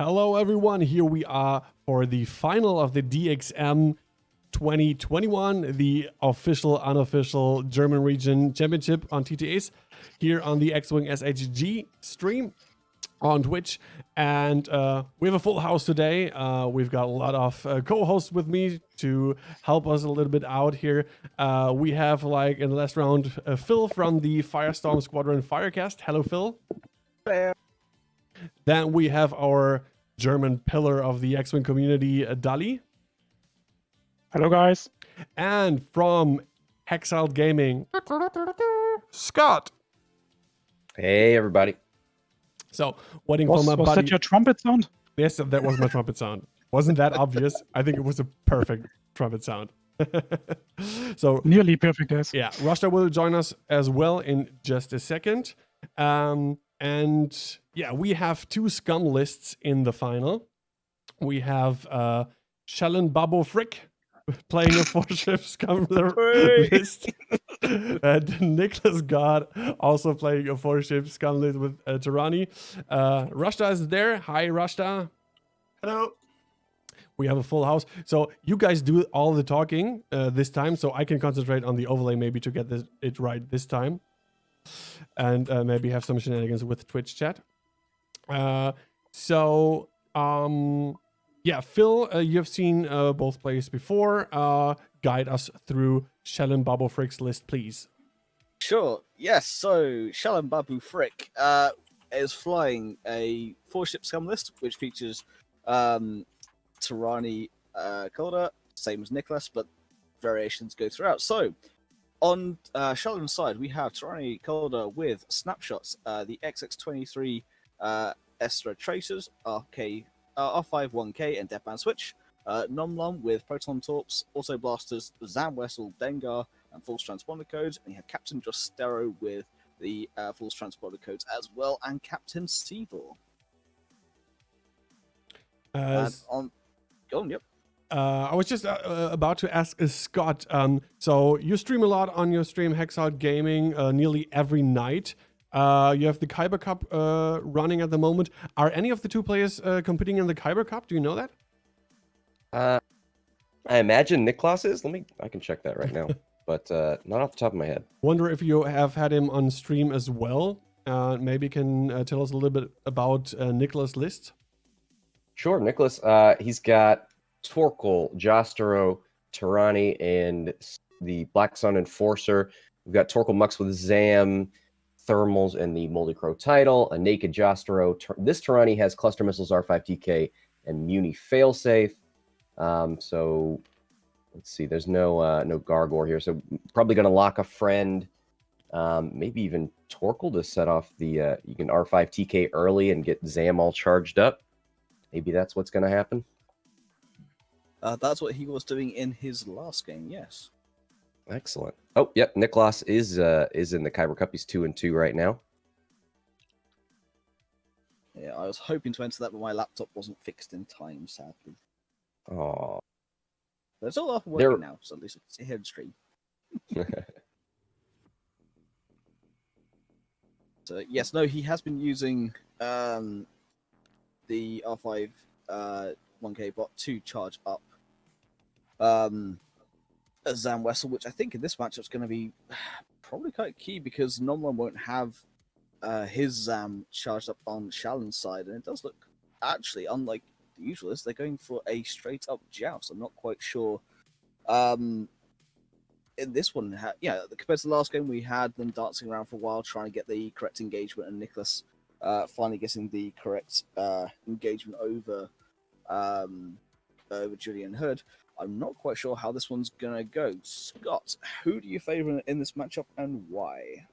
Hello, everyone. Here we are for the final of the DXM 2021, the official, unofficial German region championship on TTAs here on the X-Wing SHG stream on Twitch. And we have a full house today. We've got a lot of co-hosts with me to help us a little bit out here. We have, like in the last round, Phil from the Firestorm Squadron Firecast. Hello, Phil. Hello. Then we have our German pillar of the X-Wing community, Dali. Hello, guys. And from Hexiled Gaming, Scott. Hey, everybody. So, waiting for my buddy. Was that your trumpet sound? Yes, that was my trumpet sound. Wasn't that obvious? I think it was a perfect trumpet sound. So nearly perfect, yes. Yeah, Rashta will join us as well in just a second. And yeah, we have two scum lists in the final. We have Schellen-Babo Frick playing a 4-ship scum list. And Niklas God also playing a 4-ship scum list with Tirani. Rashta is there. Hi, Rashta. Hello. We have a full house. So you guys do all the talking this time, so I can concentrate on the overlay maybe to get it right this time. And maybe have some shenanigans with Twitch chat. Yeah, Phil, you've seen both players before. Guide us through Schellen-Babo Frick's list, please. Sure. Yes. So Schellen-Babo Frick is flying a 4-ship scum list, which features Tirani Calder, same as Niklas, but variations go throughout. So on Schellen's side, we have Tirani Calder with snapshots, the XX23 Estra Tracers, R5 1K and Deadman Switch, Nomlom with Proton Torps, Auto Blasters, Zam Wessel, Dengar, and False Transponder Codes, and you have Captain Jostero with the False Transponder Codes as well, and Captain Stevel. And on, go on, yep. I was just about to ask Scott. So you stream a lot on your stream, Hexout Gaming, nearly every night. You have the Kyber Cup running at the moment. Are any of the two players competing in the Kyber Cup? Do you know that? I imagine Niklas is. I can check that right now, but not off the top of my head. Wonder if you have had him on stream as well. Maybe can tell us a little bit about Niklas' list. Sure, Niklas. He's got Torkel, Jostero, Tirani, and the Black Sun Enforcer. We've got Torkel Mux with Zam, Thermals, and the Moldy Crow title. A Naked Jostero. This Tirani has Cluster Missiles, R5TK, and Muni Failsafe. So let's see. There's no Gargor here, so probably going to lock a friend. Maybe even Torkel to set off the. You can R5TK early and get Zam all charged up. Maybe that's what's going to happen. That's what he was doing in his last game, yes. Excellent. Oh, yep. Niklas is in the Kyber Cup. He's 2-2 right now. Yeah, I was hoping to enter that, but my laptop wasn't fixed in time, sadly. Oh. But it's all up and working now, so at least it's here in stream. So yes, no, he has been using the R5 1K bot to charge up a Zam Wessel, which I think in this matchup is going to be probably quite key because Nomlon won't have his Zam charged up on Schellen's side, and it does look actually unlike the usual. They're going for a straight up joust. I'm not quite sure. In this one, compared to the last game, we had them dancing around for a while trying to get the correct engagement, and Niklas finally getting the correct engagement over Julian Hood. I'm not quite sure how this one's going to go. Scott, who do you favor in this matchup and why?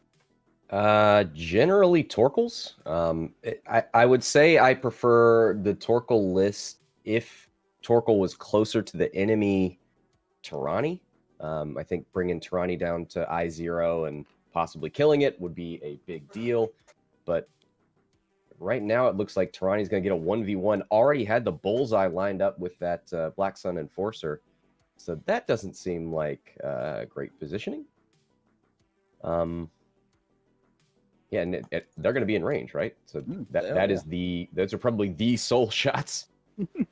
Generally Torkels. I would say I prefer the Torkel list if Torkel was closer to the enemy Tirani. I think bringing Tirani down to I0 and possibly killing it would be a big deal. But right now it looks like Tirani's going to get a 1v1. Already had the bullseye lined up with that Black Sun Enforcer. So that doesn't seem like great positioning. Yeah, and they're going to be in range, right? So those are probably the sole shots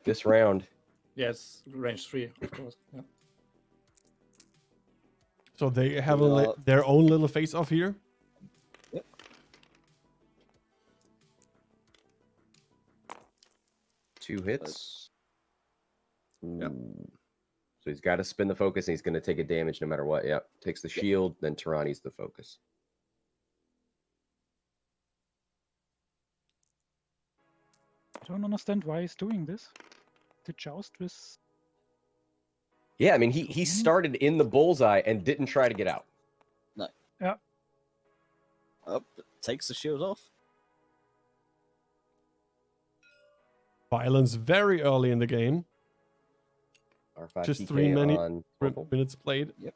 this round. Yes, range 3, of course. Yeah. So they have Yeah. their own little face-off here. Yep. 2 hits. Yep. Ooh. So he's got to spin the focus, and he's going to take a damage no matter what. Yep. Takes the shield, then Tirani's the focus. I don't understand why he's doing this. To joust with. Yeah, I mean, he started in the bullseye and didn't try to get out. No. Yeah. Up, takes the shield off. Violence very early in the game. R5 Just PK 3 on minutes played. Yep.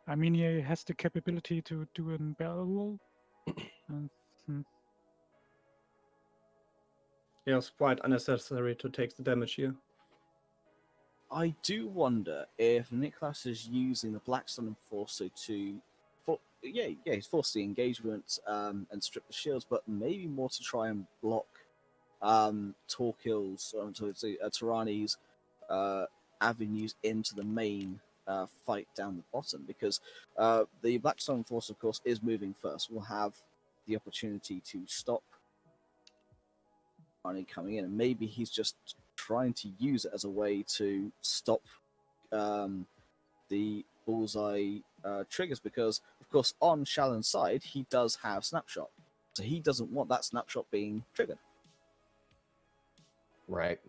I mean, he has the capability to do a barrel roll. Yeah, it's quite unnecessary to take the damage here. I do wonder if Niklas is using the Blackstone Enforcer to, he's forced the engagement and strip the shields, but maybe more to try and block Torquil's, Tirani's avenues into the main fight down the bottom, because the Blackstone Enforcer, of course, is moving first. We'll have the opportunity to stop Tirani coming in, and maybe he's just trying to use it as a way to stop the bullseye triggers, because of course on Schellen's side he does have snapshot, so he doesn't want that snapshot being triggered. Right.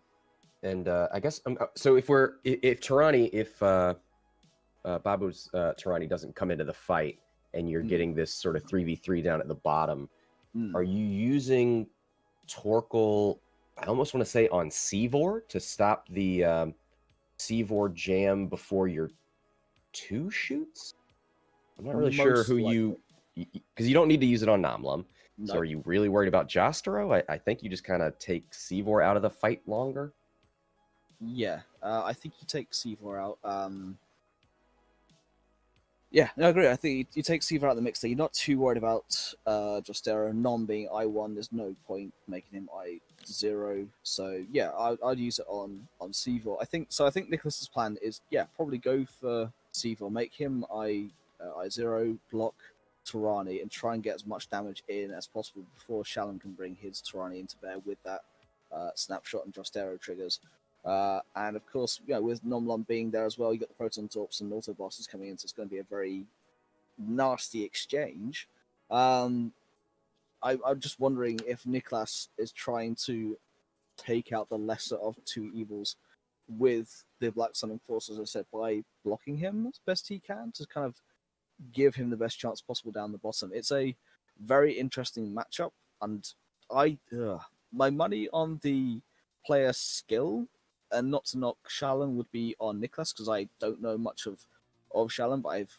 And I guess so. If Babu's Tirani doesn't come into the fight, and you're getting this sort of 3v3 down at the bottom, are you using Torquil? I almost want to say on Seavor to stop the Seavor jam before your 2 shoots. I'm not really sure who because you don't need to use it on Namlum. No. So are you really worried about Jostero? I think you just kind of take Seavor out of the fight longer. Yeah, I think you take Seavor out. Yeah, no, I agree. I think you take Seavor out of the mix there. You're not too worried about Jostero. Non being I1, there's no point making him I0. So yeah, I'd use it on Seavor. I think Niklas's plan is probably go for Seavor, make him I0, block Tirani, and try and get as much damage in as possible before Schellen can bring his Tirani into bear with that snapshot and Jostero triggers. And of course, with Nomlon being there as well, you got the Proton Torps and Auto Bosses coming in, so it's going to be a very nasty exchange. I'm just wondering if Niklas is trying to take out the lesser of 2 evils with the Black Sun Enforcer, as I said, by blocking him as best he can to kind of give him the best chance possible down the bottom. It's a very interesting matchup, and my money on the player skill, and not to knock Schellen, would be on Niklas, because I don't know much of Schellen, but I've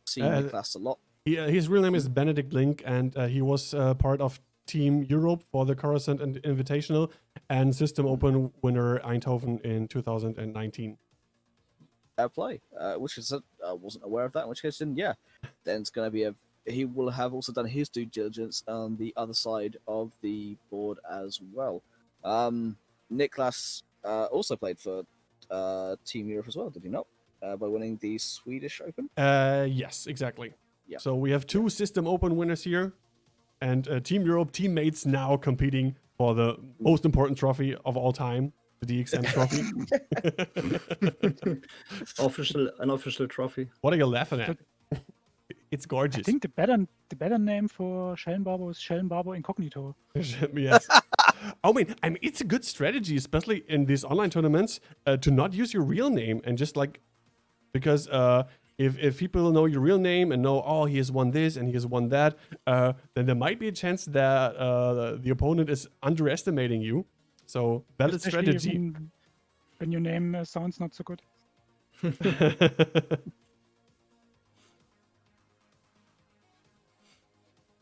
seen Niklas a lot. His real name is Benedict Link, and he was part of Team Europe for the Coruscant and Invitational and System Open winner Eindhoven in 2019. Fair play, which is I wasn't aware of that. In which case, then it's going to be he will have also done his due diligence on the other side of the board as well. Niklas also played for Team Europe as well, did he not? By winning the Swedish Open? Yes, exactly. Yeah. So we have 2 System Open winners here, and Team Europe teammates now competing for the most important trophy of all time, the DXM trophy. Unofficial trophy. What are you laughing at? It's gorgeous. I think the better name for Schellen-Babo is Schellen-Babo Incognito. Yes. I mean, it's a good strategy, especially in these online tournaments, to not use your real name and just because if people know your real name and know, he has won this and he has won that, then there might be a chance that the opponent is underestimating you. So valid strategy. When your name sounds not so good.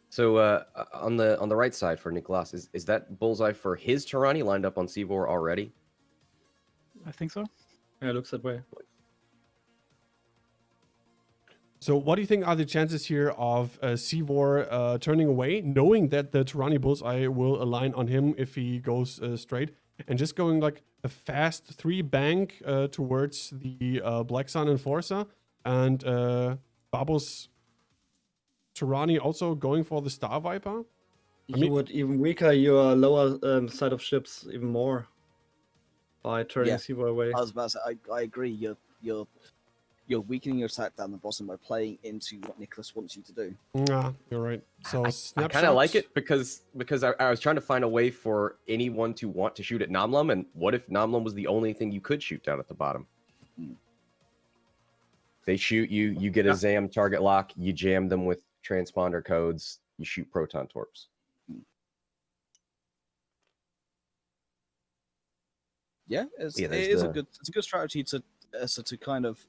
So on the right side for Niklas, is that bullseye for his Tirani lined up on Seavor already? I think so. Yeah, it looks that way. So what do you think are the chances here of Sivor turning away, knowing that the Tyranny Bullseye will align on him if he goes straight, and just going like a fast 3 bank towards the Black Sun Enforcer, and Babo's Tyranny also going for the Star Viper? You would even weaker your lower side of ships even more by turning Yeah. Sivor away. I was about to say, I agree. You're weakening your attack down the bottom by playing into what Niklas wants you to do. Yeah, you're right. So I kind of like it because I was trying to find a way for anyone to want to shoot at Namlum, and what if Namlum was the only thing you could shoot down at the bottom? They shoot you, you get a Zam target lock, you jam them with transponder codes, you shoot proton torps. Yeah, it's there's a good strategy to kind of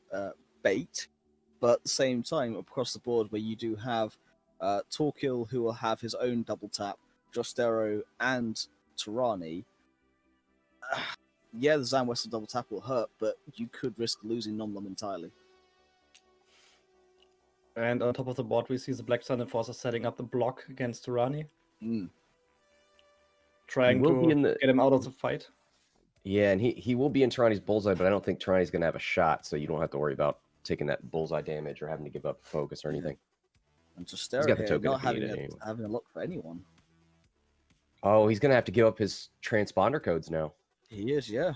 bait, but at the same time across the board where you do have Torquil, who will have his own double tap, Jostero and Tyranny. Yeah, the Zam Western double tap will hurt, but you could risk losing Nomlum entirely. And on top of the board, we see the Black Sun Enforcer setting up the block against Tyranny, trying to get him out of the fight. Yeah, and he will be in Tyranny's bullseye, but I don't think Tyranny's going to have a shot, so you don't have to worry about taking that bullseye damage or having to give up focus or anything. And Jostero got the here, token not if he having needed it having a look for anyone. Oh, he's going to have to give up his transponder codes now. He is, yeah.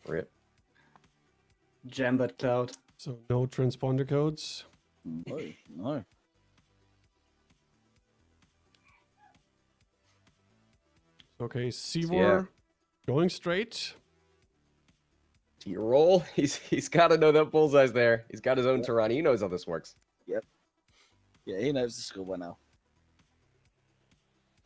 Rip. Jam that cloud. So no transponder codes. No. Okay, Sivor going straight. To your roll, he's got to know that bullseye's there. He's got his own Tyranny. He knows how this works. Yep. Yeah, he knows the score by now.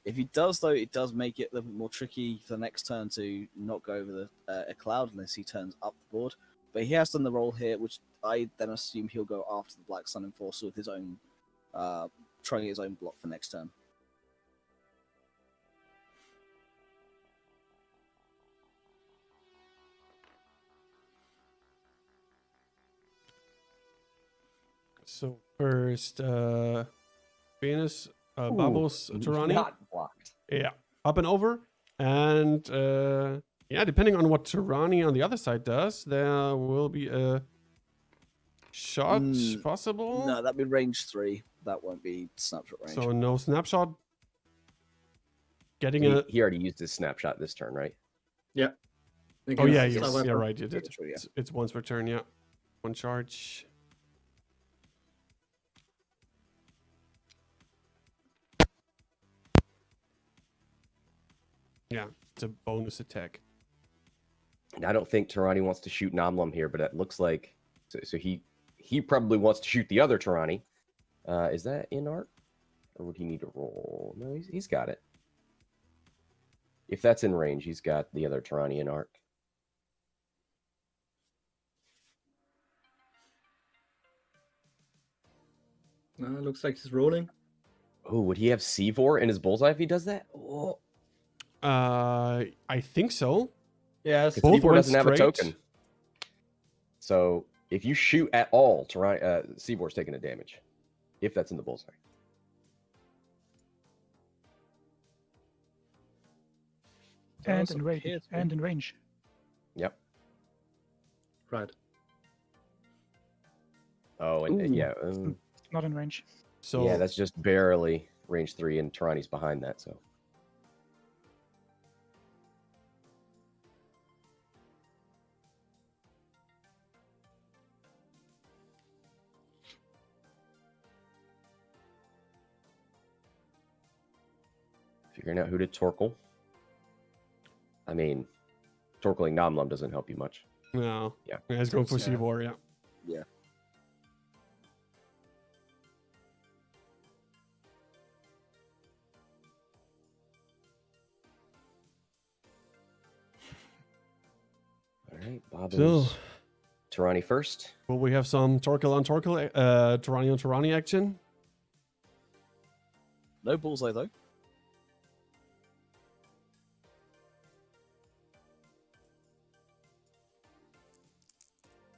If he does, though, it does make it a little bit more tricky for the next turn to not go over a cloud unless he turns up the board. But he has done the roll here, which I then assume he'll go after the Black Sun Enforcer with his own, trying his own block for next turn. So first, Venus, Babo's Tyranny. Not blocked. Yeah, up and over. And yeah, depending on what Tyranny on the other side does, there will be a shot possible. No, that'd be range 3. That won't be snapshot range. So no snapshot. Getting He already used his snapshot this turn, right? Yeah. Oh yeah, Against yes, Star yeah, Viper. right. You did. True, yeah. It's once per turn. Yeah, 1 charge. Yeah, it's a bonus attack. And I don't think Tyranny wants to shoot Namlum here, but it looks like so he probably wants to shoot the other Tyranny. Is that in art, or would he need to roll? No, he's got it. If that's in range, he's got the other Tyranny in arc. Looks like he's rolling. Oh, would he have Sivor in his bullseye if he does that? Oh. I think so. Yes. Both Sivor went doesn't have a straight. token. So if you shoot at all, Sivor's taking a damage. If that's in the bullseye. And in range. And in range. Yep. Right. Oh, and yeah. Not in range. So Yeah, that's just barely range 3, and Tyranny's behind that, so. Figuring out who to Torquil. I mean, Torquiling Namlum doesn't help you much. no. Yeah. He's going for Yeah. Sivor. Yeah. Yeah. All right, Bob So is Tyranny first. will we have some Torquil on Torquil, Tyranny on Tyranny action? No bullseye, though.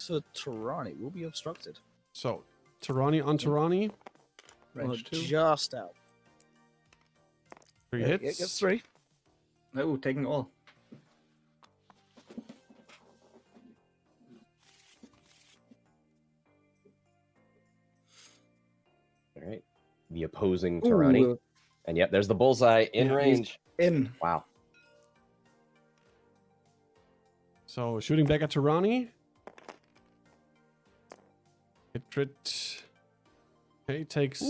attacks for Tarani will be obstructed. So, Tarani on Tarani. Well, Range 2. just out. 3 Yeah, hits. it gets 3. Oh, taking all. All right. The opposing Tarani. Ooh, And yep, there's the bullseye in Yeah, range. in. Wow. So, shooting back at Tarani. Hit crit. Okay, takes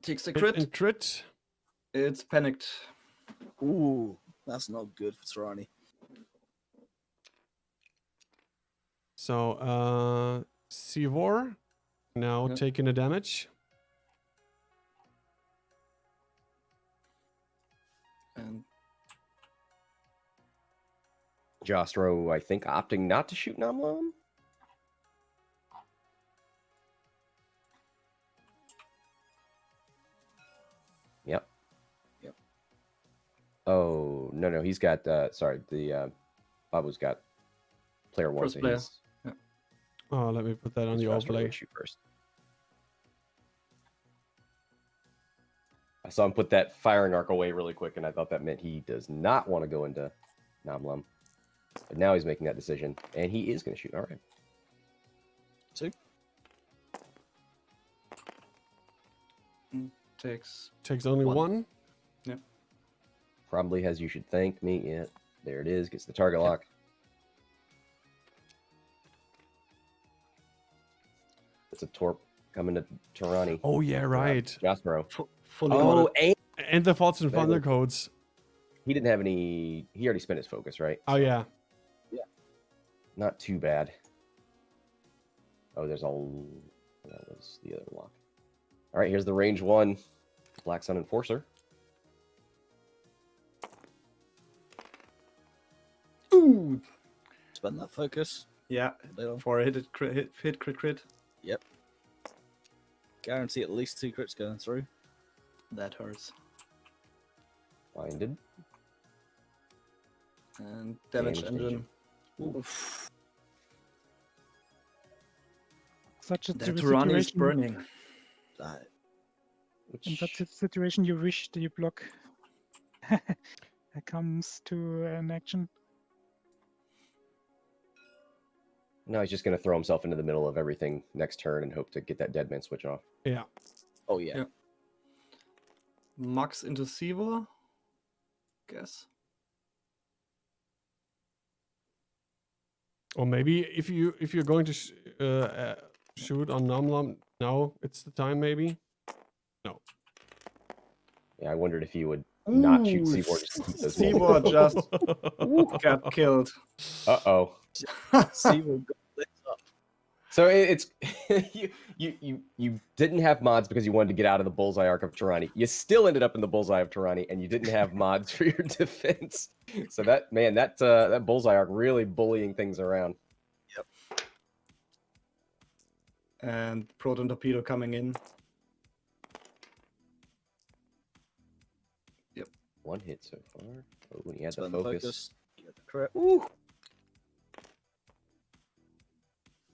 Takes the hit crit. and crit. It's panicked. Ooh, that's not good for Tarani. So, Sivor now Yep. taking the damage. And Jostro, I think, opting not to shoot Namlum. Yep. Yep. Oh, no, he's got, sorry, the Babu's got player 1. First So player. he's, Oh, let me put that on the Jostro overlay. would shoot first. I saw him put that firing arc away really quick, and I thought that meant he does not want to go into Namlum. But now he's making that decision, and he is going to shoot. All right. 2. Takes only one. Probably as you should thank me. Yeah, there it is. Gets the target lock. It's a torp coming to Tarani. Oh, yeah, right. Jostro. fully Oh, modded. and And the Thoughts and Very Thunder good. codes. he didn't have any. He already spent his focus, right? Oh, yeah. Not too bad. Oh, there's all. That was the other lock. All right, here's the range 1 Black Sun Enforcer. Ooh. Spend that focus. Yeah. Later on. For a hit crit. Yep. Guarantee at least 2 crits going through. That hurts. Blinded. And damage Damage engine. Oof. Such a That Tarani is situation. burning. That In such a situation, you wish the block comes to an action. No, he's just going to throw himself into the middle of everything next turn and hope to get that dead man switch off. Yeah. Oh yeah. Yeah. Max into Siva. Guess. Or maybe if you're going to shoot on Namlam now, it's the time. Maybe. Yeah, I wondered if he would not shoot Seaboard. Just keep those Siva just Oh, got killed. Uh-oh. Siva got lit up. So it's you didn't have mods because you wanted to get out of the bullseye arc of Tarani. You still ended up in the bullseye of Tarani, and you didn't have mods for your defense. So that bullseye arc really bullying things around. And Proton Torpedo coming in. One hit so far. Oh, and he had the Spend the focus. focus. Get the crit. Ooh.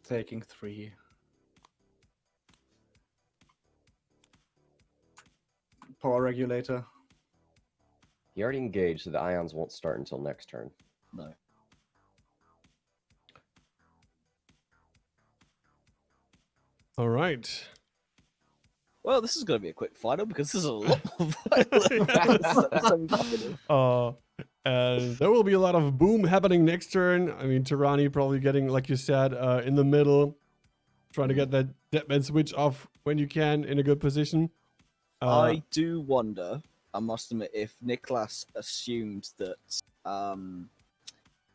Taking 3. Power regulator. He already engaged, so the ions won't start until next turn. No. all right. Well, this is going to be a quick final because this is a lot more violent. And there will be a lot of boom happening next turn. I mean, Tarani probably getting, like you said, in the middle, trying to get that Deadman switch off when you can in a good position. I do wonder, I must admit, if Niklas assumed that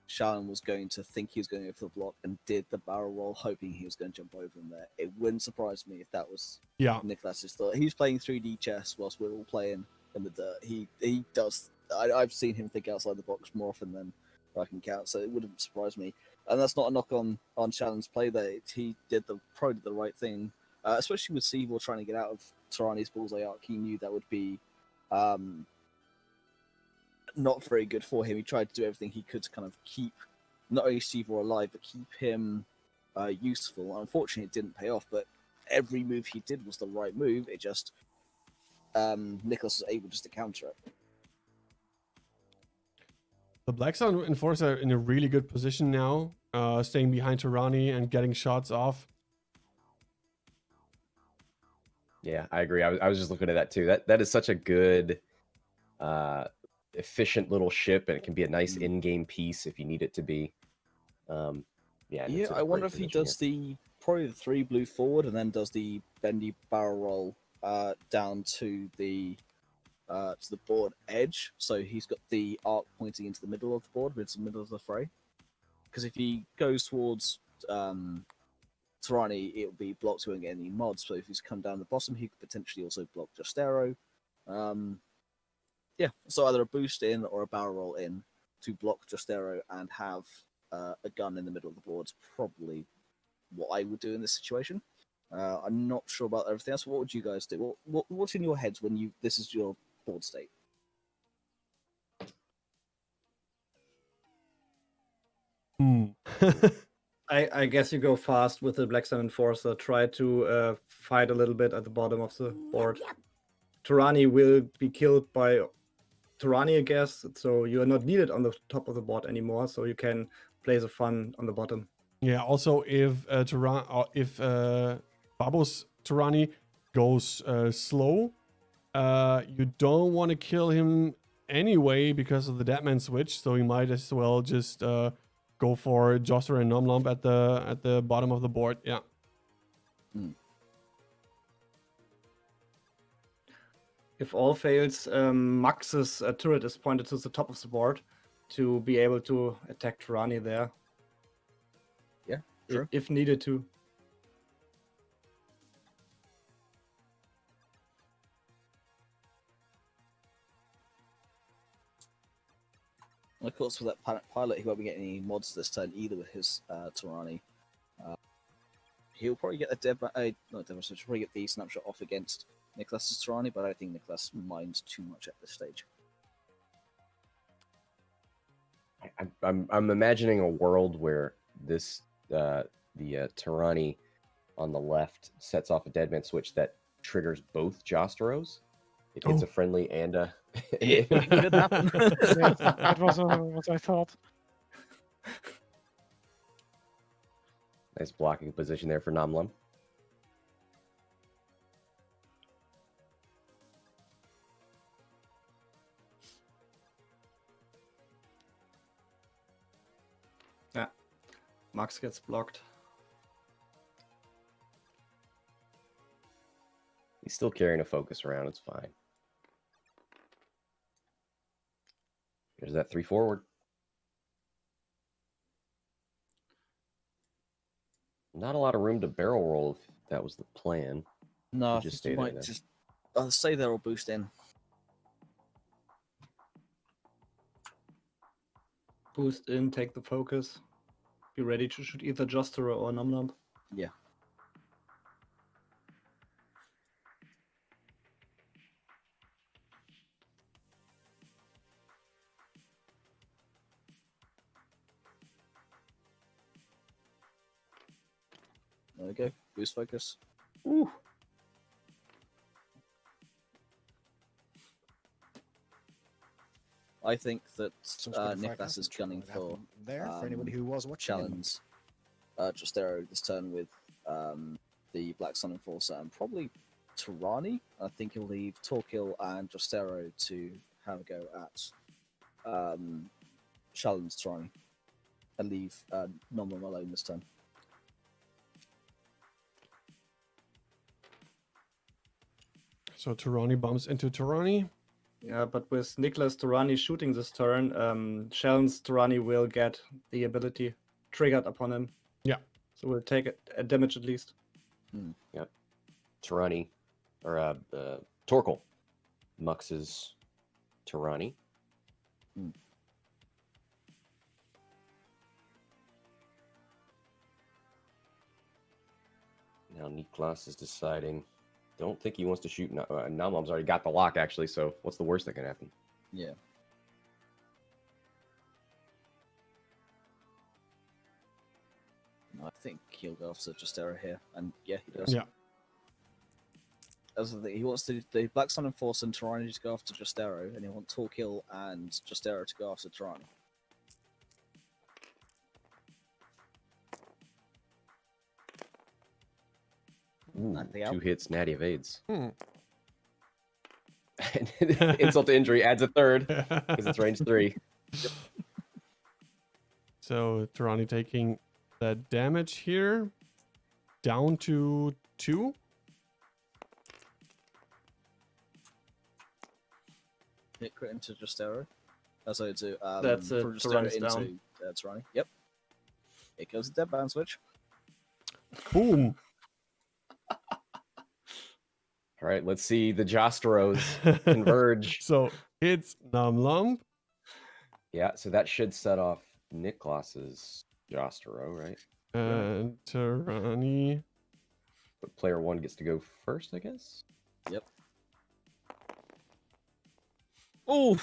Schellen was going to think he was going over the block and did the barrel roll hoping he was going to jump over him there. It wouldn't surprise me if that was Yeah. Niklas's thought. He's playing 3D chess whilst we're all playing in the dirt. He does. I've seen him think outside the box more often than I can count, so it wouldn't surprise me. And that's not a knock on Shallen's play there. He did the right thing, especially with Seavor trying to get out of Tarani's bullseye arc. He knew that would be not very good for him. He tried to do everything he could to kind of keep not only Seavor alive, but keep him useful. Unfortunately, it didn't pay off, but every move he did was the right move. It just Niklas was able just to counter it. The Black Sun Enforcer are in a really good position now, staying behind Tirani and getting shots off. Yeah, I agree. I was just looking at that too. That is such a good, efficient little ship, and it can be a nice in-game piece if you need it to be. Yeah, and it's in a I wonder great if he position does here. probably the 3 blue forward and then does the bendy barrel roll down to the board edge. So he's got the arc pointing into the middle of the board, it's the middle of the fray. Because if he goes towards Tirani, it'll be blocked, won't get any mods. So if he's come down the bottom, he could potentially also block Justero. Yeah, so either a boost in or a barrel roll in to block Justero and have a gun in the middle of the board is probably what I would do in this situation. I'm not sure about everything else. What would you guys do? What's in your heads when this is your board state? I guess you go fast with the Black Sun Enforcer. Try to fight a little bit at the bottom of the board. Tirani will be killed by Tirani, I guess. So you are not needed on the top of the board anymore. So you can play the fun on the bottom. Yeah. Also, if Babo's Tirani goes slow, you don't want to kill him anyway because of the Deadman switch. So you might as well just go for Joster and Nomlump at the bottom of the board. Yeah. If all fails, Max's turret is pointed to the top of the board to be able to attack Tirani there. Yeah, sure. If needed to. And of course, with that Planet Pilot, he won't be getting any mods this turn either with his Tirani. He'll probably get he'll probably get the snapshot off against Niklas's Tirani, but I don't think Niklas minds too much at this stage. I'm imagining a world where this the Tirani on the left sets off a Deadman switch that triggers both Josteros. It hits a friendly and a. It could happen. That was what I thought. Nice blocking position there for Nomlum. Yeah, Max gets blocked. He's still carrying a focus around. It's fine. There's that 3 forward. Not a lot of room to barrel roll if that was the plan. No, I Just think you stay there might then. just stay there or boost in. Boost in, take the focus. Be ready to shoot either Jostera or Nomlump. Yeah. There we go. Boost focus. Ooh. I think that Some sort of fight Niklas is happened gunning what for happened there for anybody who was watching. Challenge Justero this turn with the Black Sun Enforcer and probably Tirani. I think he'll leave Torquil and Justero to have a go at Schellen's Tirani and leave Nomlum alone this turn. So Tirani bumps into Tirani. Yeah, but with Niklas Tirani shooting this turn, Schellen's Tirani will get the ability triggered upon him. Yeah. So we'll take a damage at least. Yep. Tirani, or Torquil, muxes Tirani. Now Niklas is deciding. Don't think he wants to shoot. Nomlum's already got the lock, actually, so what's the worst that can happen? Yeah. I think he'll go after Justera here, and yeah, he does. Yeah. As the he wants the Black Sun Enforcer and Tyranny to go after Justero, and he wants Torquil and Justero to go after Tyranny. Ooh, Nothing out. 2 hits, natty evades. Hmm. Insult to injury adds a third because it's range 3. So Tarani taking that damage here down to 2. Hit crit into Justero. So to That's it, from Tyranny's Justero down. into Tyranny. Yep. It goes the dead band switch. Boom. All right, let's see the Josteros converge. So it's Num Lump. Yeah, so that should set off Niklas's Jostero, right? And Tarani. But player 1 gets to go first, I guess? Yep. Oh,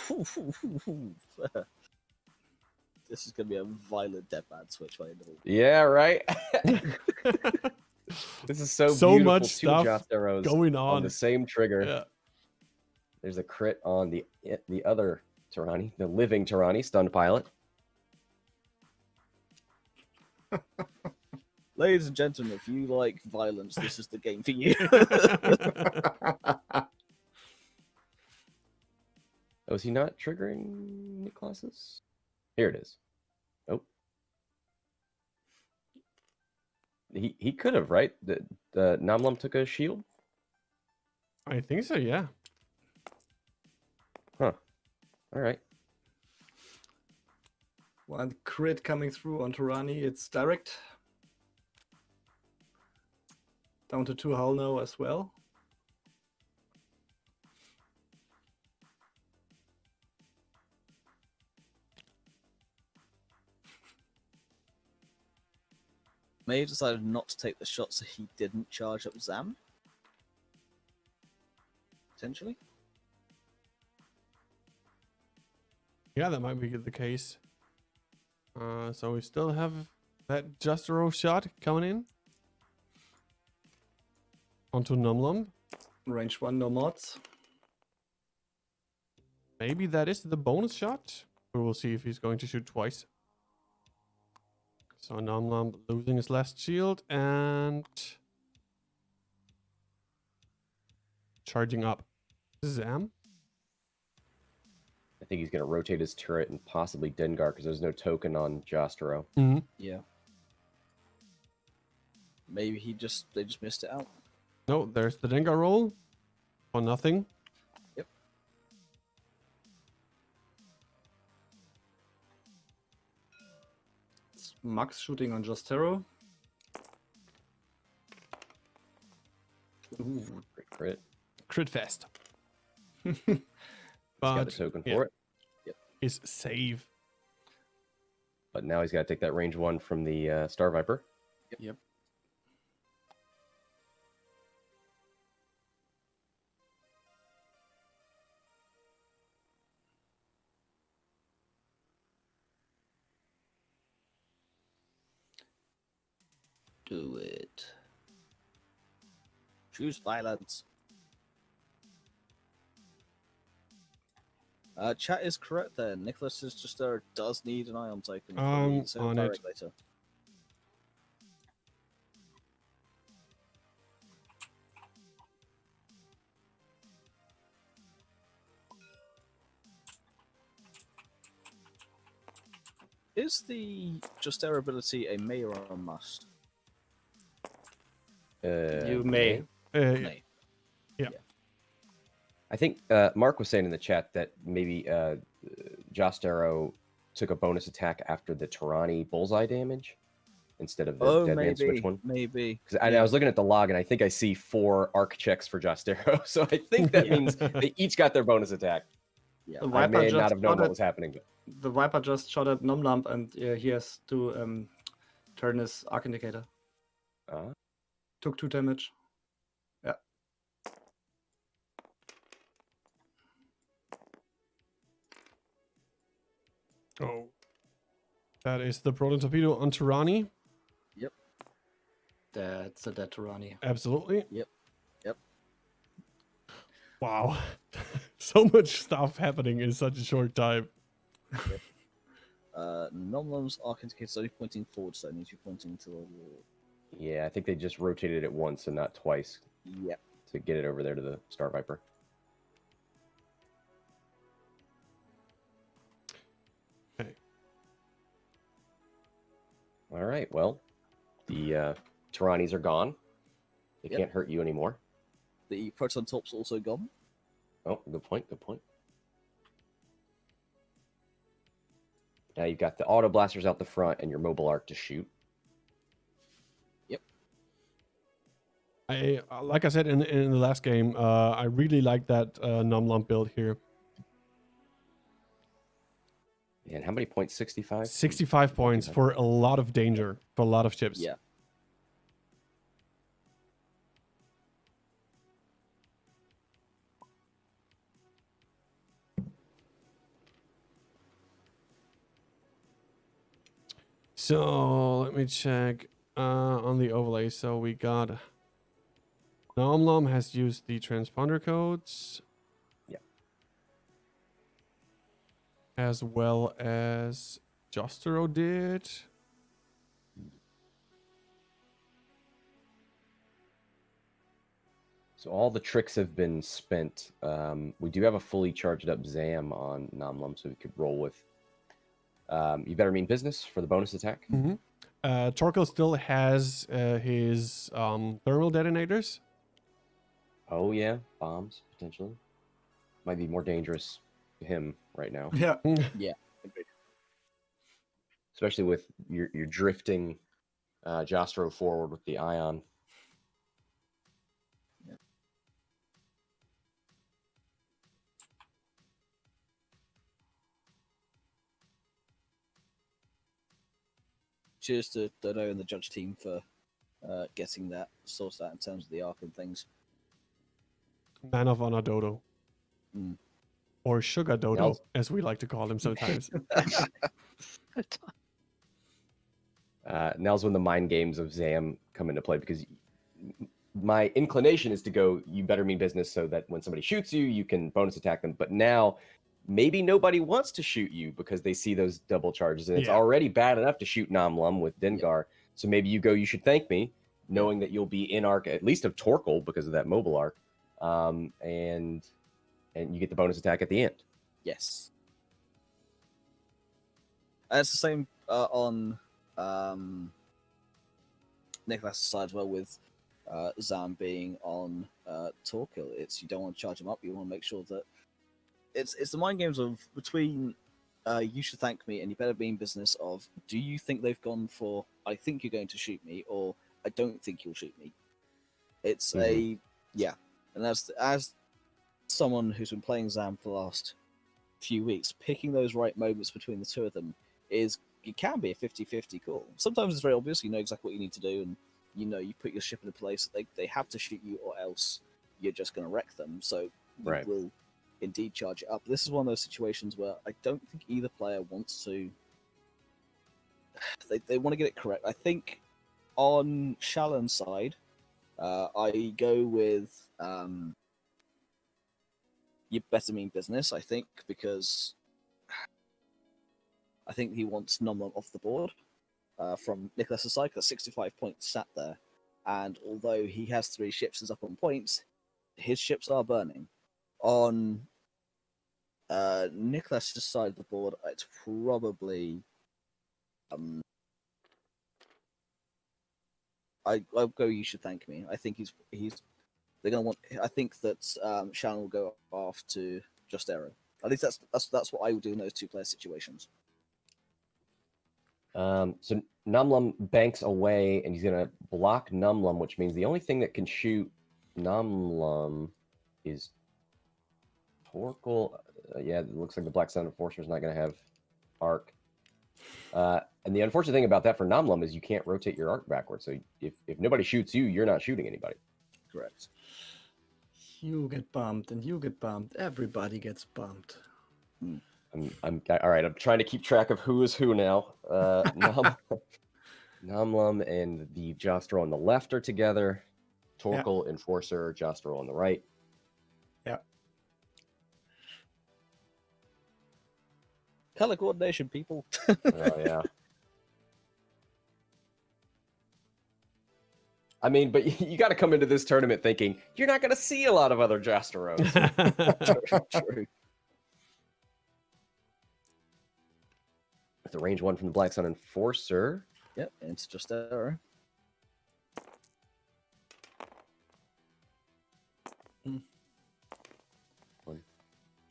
this is gonna be a violent dead band switch by the end of it. Yeah, right? This is so So beautiful. much 2 stuff Josteros going on on. the same trigger. Yeah. There's a crit on the other Tyranny, the living Tyranny, stunned pilot. Ladies and gentlemen, if you like violence, this is the game for you. Oh, is he not triggering Niklas's? Here it is. Oh. He could have, right? The Namlum took a shield? I think so, yeah. Huh. All right. One crit coming through on Tyranny. It's direct. Down to 2 hull now as well. May have decided not to take the shot so he didn't charge up Zam. Potentially. Yeah, that might be the case. So we still have that Justero shot coming in. Onto Numlum. Range 1, no mods. Maybe that is the bonus shot. We will see if he's going to shoot twice. So Numlum losing his last shield and charging up. Zam. I think he's going to rotate his turret and possibly Dengar because there's no token on Jostero. Mm-hmm. Yeah. Maybe they just missed it out. No, there's the Dengar roll. For nothing. Yep. It's Max shooting on Jostero. Ooh, great crit. Crit fest. He's got But the token yeah, for it. is save. But now he's got to take that range 1 from the Star Viper. Yep. Do it. Choose violence. Chat is correct there. Nicholas is just does need an ion token for the On it. regulator. Is the Justera ability a may or a must? You may. May. I think Mark was saying in the chat that maybe Jostero took a bonus attack after the Tyranny bullseye damage instead of the Dead Man Switch one. Maybe. Because I was looking at the log and I think I see 4 arc checks for Jostero, so I think that means they each got their bonus attack. Yeah. The I Viper may just not have known shot what at- was happening. But... The Viper just shot at Numlamp and he has to turn his arc indicator. Took 2 damage. Yeah. Oh. That is the Proton Torpedo on Tyranny. Yep. That's a dead Turani. Absolutely. Yep. Wow. So much stuff happening in such a short time. Nomlum's arc indicator is only pointing forward, so it needs to be pointing to the wall. Yeah, I think they just rotated it once and not twice Yep. to get it over there to the Star Viper. Okay. All right, well, the Tyrannies are gone. They Yep. can't hurt you anymore. The Proton Torp's also gone. Oh, good point, good point. Now you've got the auto blasters out the front and your mobile arc to shoot. I like I said in the last game, I really like that Numlump build here. And how many points? 65? 65 points for a lot of danger, for a lot of chips. Yeah. So let me check on the overlay. So we got Nomlum has used the transponder codes. Yeah. As well as Jostero did. So all the tricks have been spent. We do have a fully charged up Zam on Nomlum, so we could roll with. You better mean business for the bonus attack. Mm-hmm. Torkel still has his thermal detonators. Oh yeah, bombs potentially. Might be more dangerous to him right now, Yeah. Yeah. Agreed. especially with your drifting Jostro forward with the ion. Cheers to Dono and the judge team for getting that sorted out in terms of the arc and things. Man of Honor Dodo. Mm. Or Sugar Dodo, Nels- as we like to call him sometimes. Now's when the mind games of Zam come into play, because my inclination is to go, you better mean business, so that when somebody shoots you, you can bonus attack them. But now maybe nobody wants to shoot you because they see those double charges, and it's Yeah. already bad enough to shoot Namlum with Dengar. So maybe you go, you should thank me, knowing that you'll be in arc at least of Torkel because of that mobile arc, and you get the bonus attack at the end. Yes. And it's the same on Niklas' side as well, with Zam being on Torkil. It's, you don't want to charge him up, you want to make sure that it's the mind games of between you should thank me and you better be in business of, do you think they've gone for I think you're going to shoot me, or I don't think you'll shoot me. It's a yeah. And as someone who's been playing Zam for the last few weeks, picking those right moments between the two of them it can be a 50-50 call. Sometimes it's very obvious, you know exactly what you need to do, and you know you put your ship in a place they have to shoot you, or else you're just going to wreck them. So you Right. will indeed charge it up. This is one of those situations where I don't think either player wants to. They want to get it correct. I think on Shallen's side, I go with you better mean business. I think because I think he wants Nomlum off the board. From Niklas' side, because 65 points sat there, and although he has 3 ships and is up on points, his ships are burning. On Niklas' side of the board, it's probably I'll go. You should thank me. I think he's. They're gonna want. I think that Shannon will go off to Just Arrow. At least that's what I would do in those 2-player situations. So Numlum banks away, and he's going to block Numlum, which means the only thing that can shoot Numlum is Torkel. Yeah, it looks like the Black Sun Enforcer is not going to have arc. And the unfortunate thing about that for Numlum is you can't rotate your arc backwards. So if nobody shoots you, you're not shooting anybody. Correct. You get bumped and you get bumped. Everybody gets bumped. I'm all right. I'm trying to keep track of who is who now. Namlum and the Jostro on the left are together. Torkel, Enforcer, Jostro on the right. Color coordination, people. Oh, yeah. I mean, but you got to come into this tournament thinking you're not going to see a lot of other Jostros. True. With the range 1 from the Black Sun Enforcer. Yep, it's just arrow.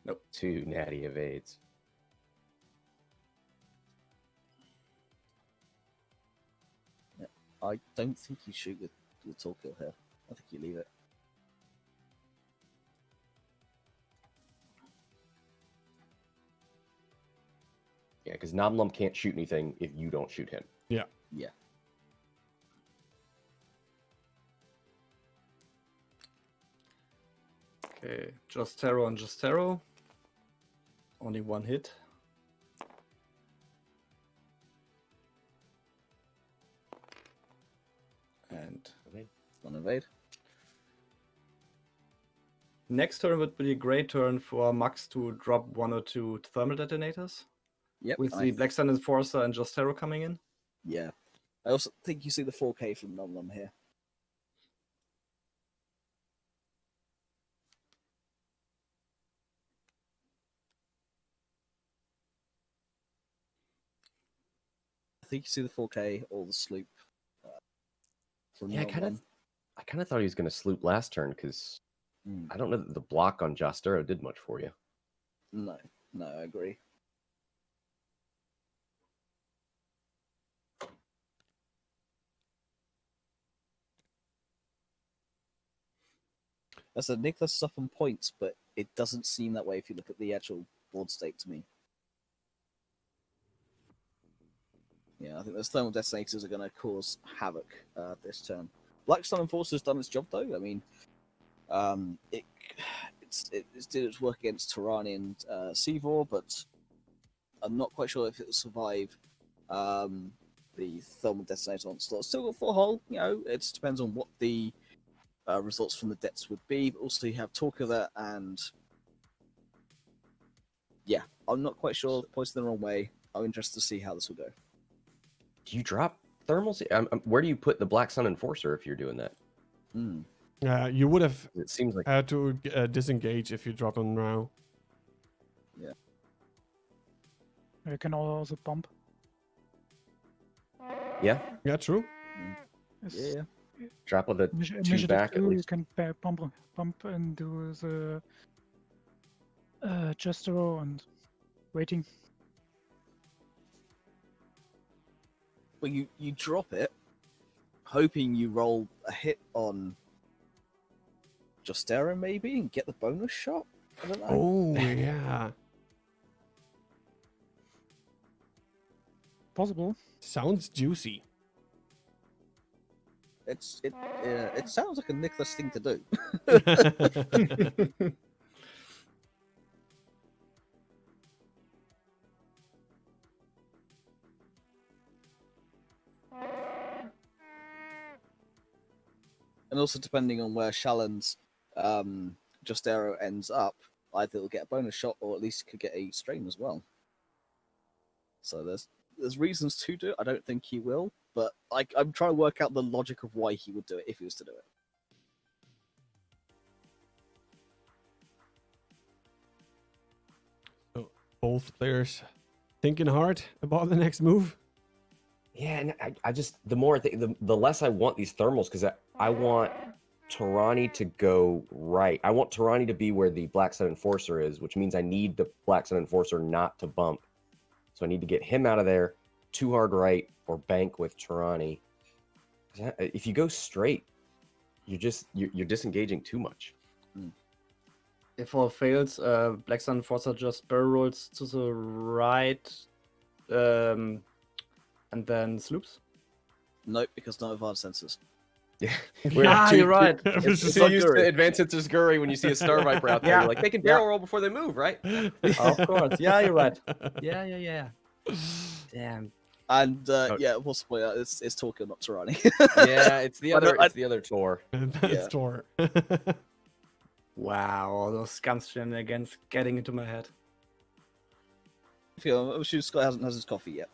Nope. 2 natty evades. I don't think you shoot with Tall Kill here. I think you leave it. Yeah, because Namlum can't shoot anything if you don't shoot him. Yeah. Yeah. Okay, Justero and Justero. Only 1 hit. And On evade. next turn would be a great turn for Max to drop 1 or 2 thermal detonators. Yep. With the Black Sun Enforcer and Justero coming in. Yeah. I also think you see the 4K from Numlum here. I think you see the 4K or the sloop. From Yeah, I kind of thought he was going to sloop last turn because I don't know that the block on Jostero did much for you. No, I agree. I said Niklas is up on points, but it doesn't seem that way if you look at the actual board state to me. Yeah, I think those thermal detonators are going to cause havoc this turn. Black Sun Enforcer's done its job, though. I mean, it did its work against Tirani and Seavor, but I'm not quite sure if it will survive the thermal detonator onslaught. Still got 4 hull. You know, it just depends on what the results from the debts would be. But also, you have Talker there, and yeah, I'm not quite sure. Points the wrong way. I'm interested to see how this will go. Do you drop thermals? Where do you put the Black Sun Enforcer if you're doing that? You would have It seems like had to disengage if you drop them now. Yeah. You can also pump. yeah, Yeah, true. It's Yeah. drop with the initiative 2 back at 2, you least. can pump and do the Justero and waiting. Well, you drop it, hoping you roll a hit on Justera maybe and get the bonus shot. I don't know. Oh, yeah. Possible. Sounds juicy. It sounds like a Niklas thing to do. And also, depending on where Schellen's Justero ends up, either it'll get a bonus shot or at least could get a strain as well. So there's reasons to do it. I don't think he will, but I'm trying to work out the logic of why he would do it if he was to do it. So both players thinking hard about the next move. Yeah, and I just the more I think, the less I want these thermals because I want Tirani to go right. I want Tirani to be where the Black Sun Enforcer is, which means I need the Black Sun Enforcer not to bump. So I need to get him out of there, too hard right, or bank with Tirani. If you go straight, you're disengaging too much. If all fails, Black Sun Enforcer just barrel rolls to the right, and then sloops. Nope, because no advanced sensors. Yeah, You're right. It's so like used Guri. to Advanced Sensors Guri when you see a Star Viper out there, Yeah. you're like, they can barrel roll before they move, right? Of course. Yeah, you're right. Yeah. Damn. And Oh. yeah, what's the point? It's Torquil, not Tirani. Yeah, it's the I know- other. It's the other tour. That's Yeah. Tor. Wow, all those scum shenanigans getting into my head. I'm sure Scott hasn't had his coffee yet.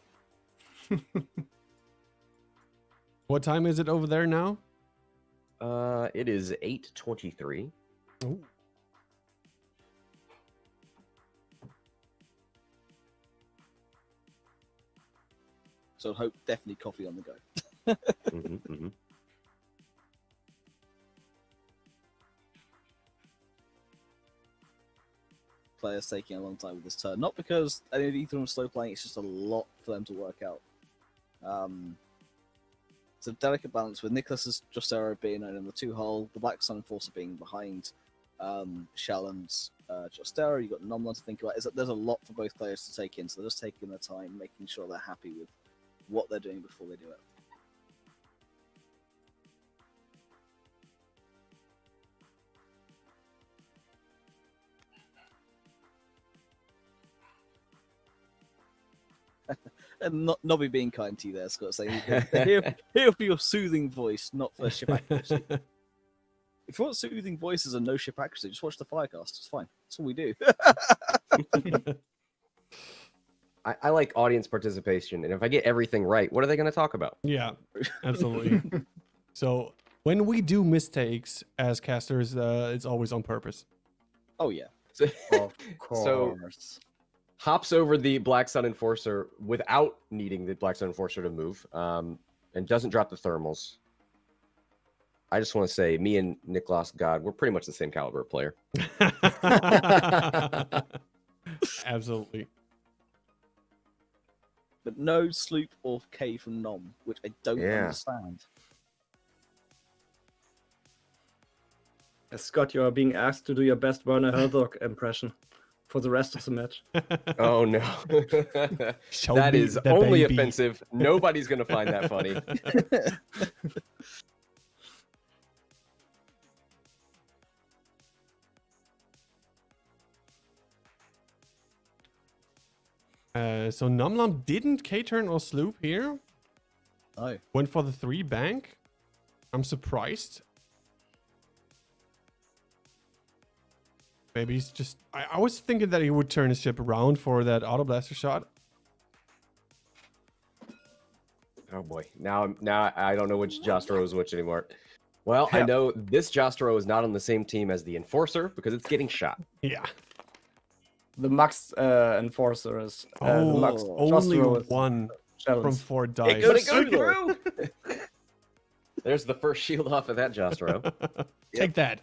What time is it over there now? It is 8:23. Ooh. So hope definitely coffee on the go. Mm-hmm. Players taking a long time with this turn, not because any of either of them are slow playing. It's just a lot for them to work out. It's a delicate balance with Niklas's Jostero being in the 2-hole, the Black Sun Enforcer being behind Shellen's Jostero. You've got Nomlan to think about. There's a lot for both players to take in, so they're just taking their time, making sure they're happy with what they're doing before they do it. And Nobby being kind to you there, Scott, saying here for your soothing voice, not for ship accuracy. If you want soothing voices and no ship accuracy, just watch the Firecast. It's fine. That's all we do. I like audience participation, and if I get everything right, what are they going to talk about? Yeah, absolutely. So when we do mistakes as casters, it's always on purpose. Oh yeah. Of So- course. Hops over the Black Sun Enforcer without needing the Black Sun Enforcer to move, and doesn't drop the thermals. I just want to say, me and Niklas, God, we're pretty much the same caliber of player. Absolutely. But no sloop or K from Nom, which I don't Yeah. understand. Scott, you are being asked to do your best Werner Herzog impression for the rest of the match. Oh no. Show That me is the only baby. offensive. Nobody's going to find that funny. So Numlam didn't K-turn or sloop here. No. Went for the 3 bank. I'm surprised. Maybe he's just... I was thinking that he would turn his ship around for that auto blaster shot. Oh boy. Now I don't know which Jostro is which anymore. Well, I Yeah. know this Jostro is not on the same team as the Enforcer because it's getting shot. Yeah. The Max Enforcer is the Oh, Max only Jostro is one challenge. from 4 It dice. goes But it goes through, through. There's the first shield off of that Jostro. Take that.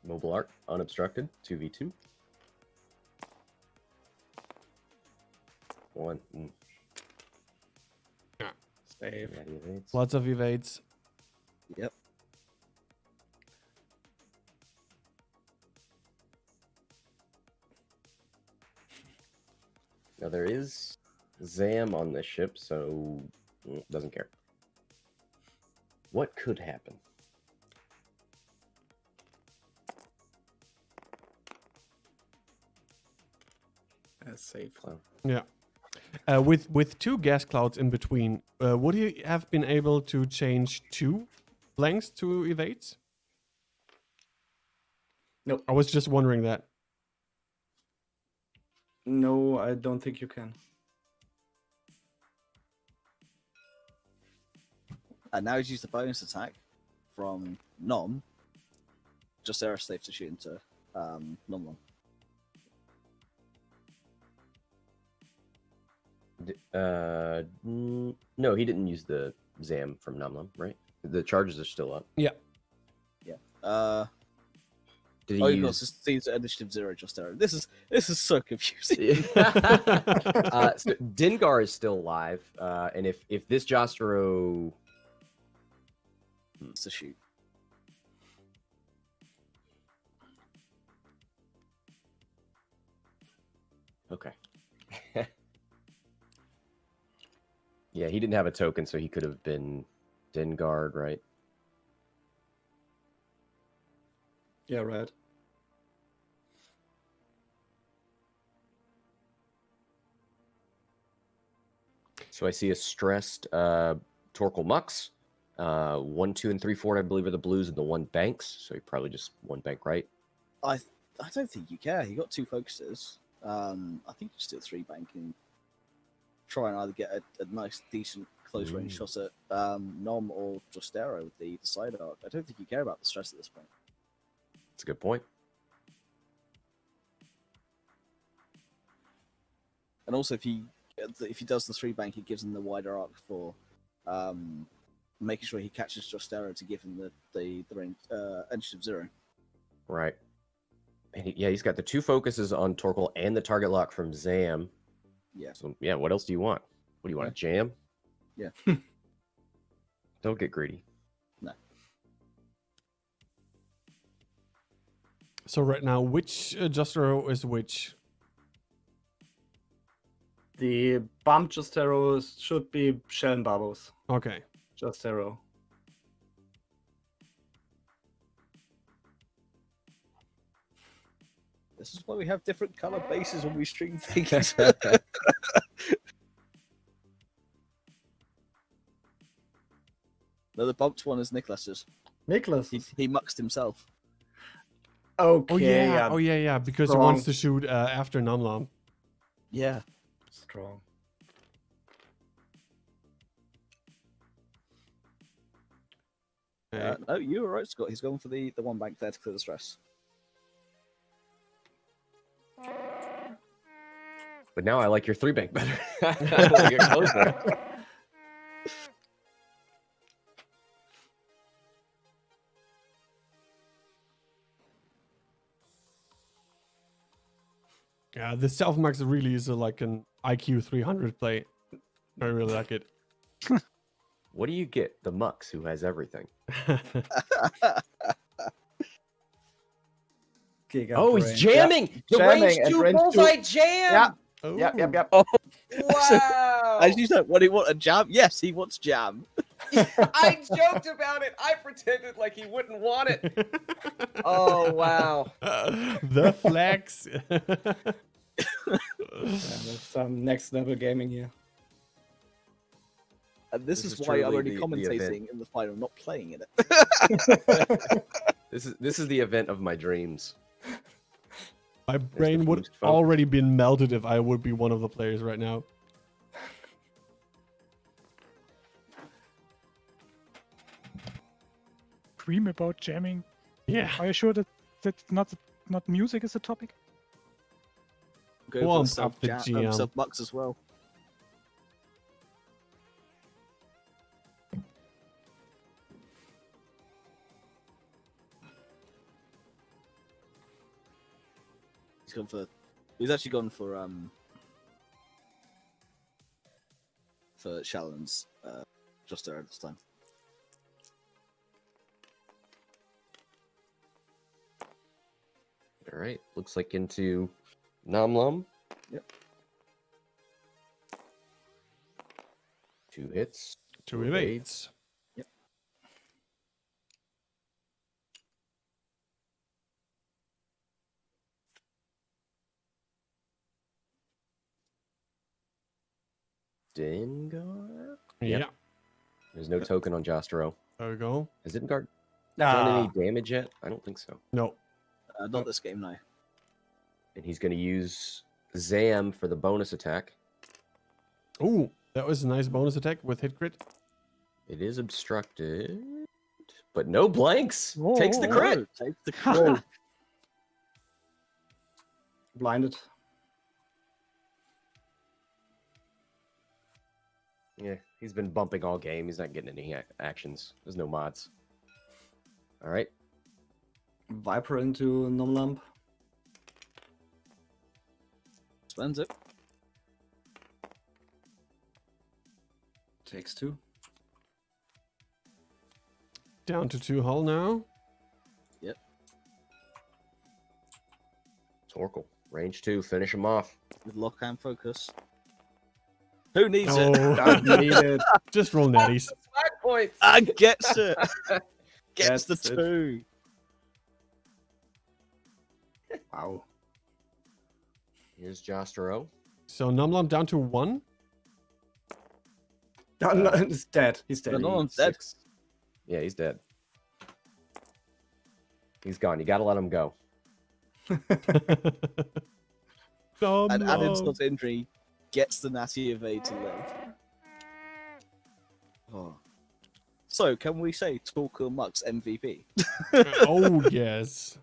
Mobile Art, unobstructed, 2v2. 1. Save. Yeah, he evades. Lots of evades. Yep. Now there is Zam on this ship, so doesn't care. What could happen? Save. Yeah. With 2 gas clouds in between, would he have been able to change 2 blanks to evades? Nope. I was just wondering that. No, I don't think you can. And now he's used the bonus attack from Nom. Just safe to shoot into Nomlan. No, he didn't use the Zam from Numnum, right? The charges are still up. Yeah. Did he Oh, use? course, this seems initiative 0 just there. This is so confusing. So Dengar is still alive, and if this Jostro, to shoot. okay. Yeah, he didn't have a token, so he could have been Dengard, right? Yeah, right. So I see a stressed Torkoal Mux. 1, 2, and 3, 4, I believe, are the blues, and the 1 banks. So you probably just 1 bank, right? I don't think you care. He got 2 focuses. I think you still 3 banking. Try and either get a nice, decent close range shot at Nom or Justero with the side arc. I don't think you care about the stress at this point. That's a good point. And also, if he does the 3 bank, it gives him the wider arc for making sure he catches Justero to give him the range initiative 0. Right. And he's got the 2 focuses on Torkoal and the target lock from Zam. Yeah. So yeah, what else do you want? What do you want? A jam? Yeah. Don't get greedy. No. So right now, which Justero is which? The bump Justeros should be Schellen-Babos. Okay. Justero. This is why we have different color bases when we stream things. No, the bumped one is Niklas's. Niklas. He muxed himself. Okay. Oh yeah, because he Strong. wants to shoot after Numlam. Yeah. Strong. No, you were right, Scott. He's going for the 1 bank there to clear the stress. But now I like your 3 bank better. I wanna get closer. Yeah, the self max really is like an IQ 300 play. I really like it. What do you get? The Mux, who has everything. Okay, got Oh, the he's range. jamming! The Jamming range and 2 range bullseye 2. jam! Yeah. Yep. Oh, Wow! as you said, what do you want? A jam? Yes, he wants jam. I joked about it. I pretended like he wouldn't want it. Oh, wow. The flex. Yeah, there's some next level gaming here. And this This is is why I'm truly only the commentating event. in the final, not playing in it. This is the event of my dreams. My brain would fused focus. already been melted if I would be one of the players right now. Dream about jamming. Yeah. Are you sure that that's not music is the topic? Go for Bump the up the GM. self mux as well. He's actually gone for Shallen's just there this time. All right. Looks like into Namlum. Yep. 2 hits. 2 evades. Yep. Dengar? Yeah. Yep. There's no token on Jostero. There we go. Has Dengar done any Ah, damage yet? I don't think so. No. Not this game, no. And he's going to use Zam for the bonus attack. Ooh, that was a nice bonus attack with hit crit. It is obstructed, but no blanks. Whoa, Takes the whoa, crit. No, take the crit. blinded. Yeah, he's been bumping all game. He's not getting any actions. There's no mods. All right. Viper into Numlamp. Spends it. Takes 2. Down to 2 hull now. Torkoal. Range 2. Finish him off. With lock and focus. Who needs it? Oh, Doesn't need it. just roll natties. Flag points. And gets it. Gets Gets the it. 2. Wow. Here's Jostero. So Numlam down to 1. No, he's dead. He's dead. No one's dead. Yeah, he's dead. He's gone. You gotta let him go. And add insult to injury, gets the natty evade to live. Oh. So, can we say Torkel Mux MVP? Oh, yes.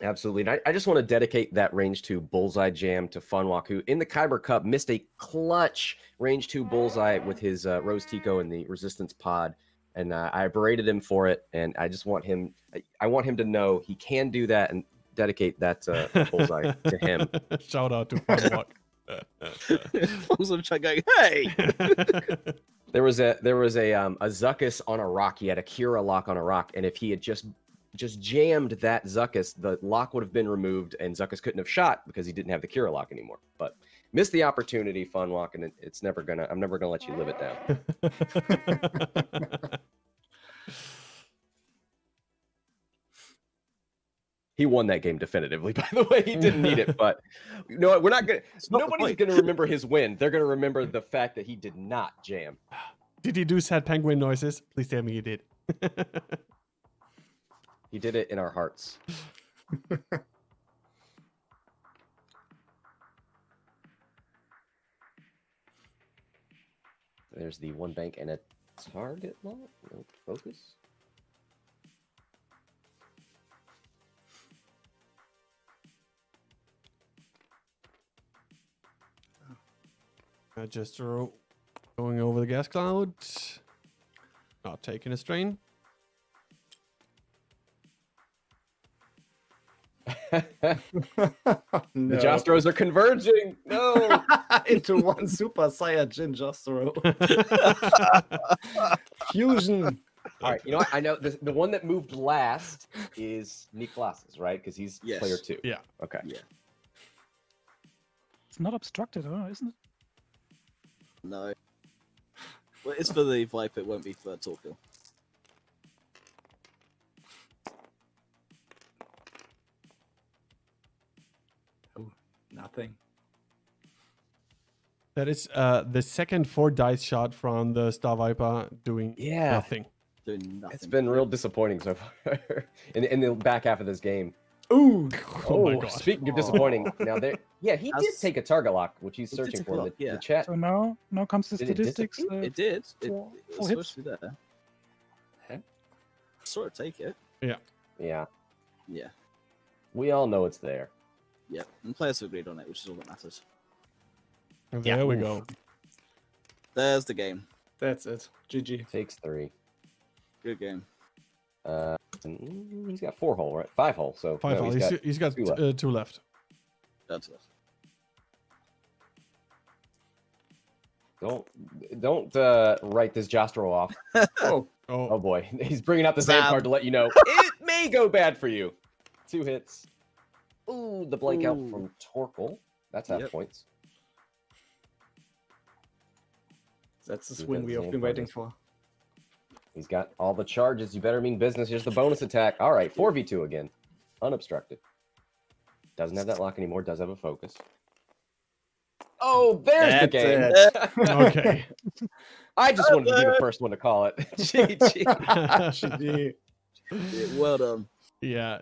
Absolutely. And I just want to dedicate that range 2 bullseye jam to Funwalk, who in the Kyber Cup missed a clutch range 2 bullseye with his Rose Tico in the Resistance pod. And I berated him for it. And I just want him, I want him to know he can do that and dedicate that bullseye to him. Shout out to Funwalk. Also, trying going, hey! There was a Zuckus on a rock. He had a Kira lock on a rock, and if he had just jammed that Zuckus, the lock would have been removed, and Zuckus couldn't have shot because he didn't have the Kira lock anymore. But missed the opportunity, Funwalk, and it's never gonna. I'm never gonna let you live it down. He won that game definitively, by the way. He didn't need it, but you know what? We're not gonna. Nobody's gonna remember his win. They're gonna remember the fact that he did not jam. Did he do sad penguin noises? Please tell me he did. He did it in our hearts. There's the one bank and a target lock. No focus. Just going over the gas cloud. Not taking a strain. The Jostros are converging. No. Into one Super Saiyajin Jostro. Fusion. All right. You know what? I know the one that moved last is Niklas's, right? Because he's Yes. player 2. Yeah. Okay. Yeah. It's not obstructed, isn't it? No. Well, it's for the Viper, it won't be for Torkel. Oh, nothing. That is the second 4 dice shot from the Star Viper doing nothing. Doing nothing. It's been real disappointing so far in the back half of this game. Ooh. Oh my god. Speaking of disappointing, now there. Yeah, he did take a target lock, which he's He did searching take a for. lock, The yeah. chat. So now comes the Did it statistics. disappear? It did. It for was hits. supposed to be there. Huh? Sort of take it. Yeah, Yeah. we all know it's there. Yeah. And players have agreed on it, which is all that matters. And there we go. There's the game. That's it. GG. Takes 3. Good game. He's got 4 hole, right? 5 hole. So 5 no, hole. He's got 2 left. 2 left. That's it. Don't write this Jostro off. Oh. Oh boy, he's bringing out the Zam card to let you know it may go bad for you. 2 hits. Ooh, the blank out from Torkel. That's half points. That's the Dude, swing that's we have Zam been card. waiting for. He's got all the charges. You better mean business. Here's the bonus attack. All right, 4v2 again. Unobstructed. Doesn't have that lock anymore. Does have a focus. Oh, there's the game. Okay. I just wanted to be the first one to call it. GG. GG. Yeah, well done. Yeah.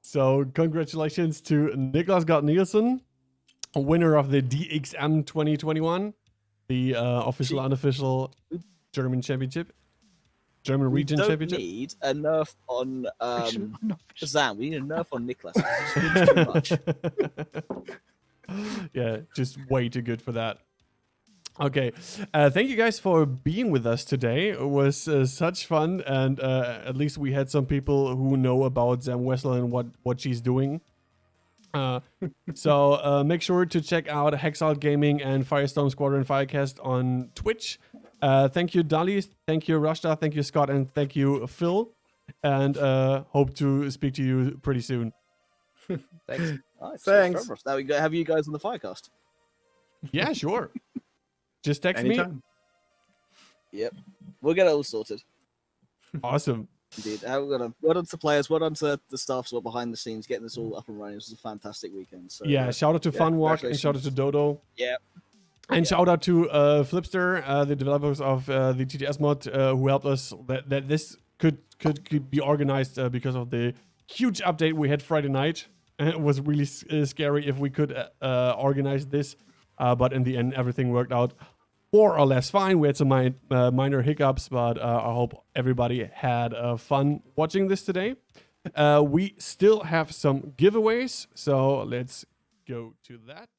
So congratulations to Niklas Gott-Nielsen, winner of the DXM 2021, the official, unofficial German championship, German region We don't championship. need a nerf on Actually, no, Zam. We need a nerf on Niklas. It's just too much. Yeah, just way too good for that. Okay, thank you guys for being with us today. It was such fun, and at least we had some people who know about Zam Wessel and what she's doing. So make sure to check out Hexalt Gaming and Firestorm Squadron Firecast on Twitch. Thank you, Dali. Thank you, Rashta. Thank you, Scott. And thank you, Phil. And hope to speak to you pretty soon. Thanks. Nice. Thanks. Now we have you guys on the Firecast. Yeah, sure. Just text Anytime. Yep. We'll get it all sorted. me. Awesome. Indeed. Well done to players. Well done to the staff who are behind the scenes getting this all up and running. This was a fantastic weekend. So Yeah, shout out to Funwalk and congratulations. shout out to Dodo. Yeah. And shout out to Flipster, the developers of the TTS mod, who helped us that this could be organized because of the huge update we had Friday night. It was really scary if we could organize this, but in the end, everything worked out more or less fine. We had some minor hiccups, but I hope everybody had fun watching this today. We still have some giveaways, so let's go to that.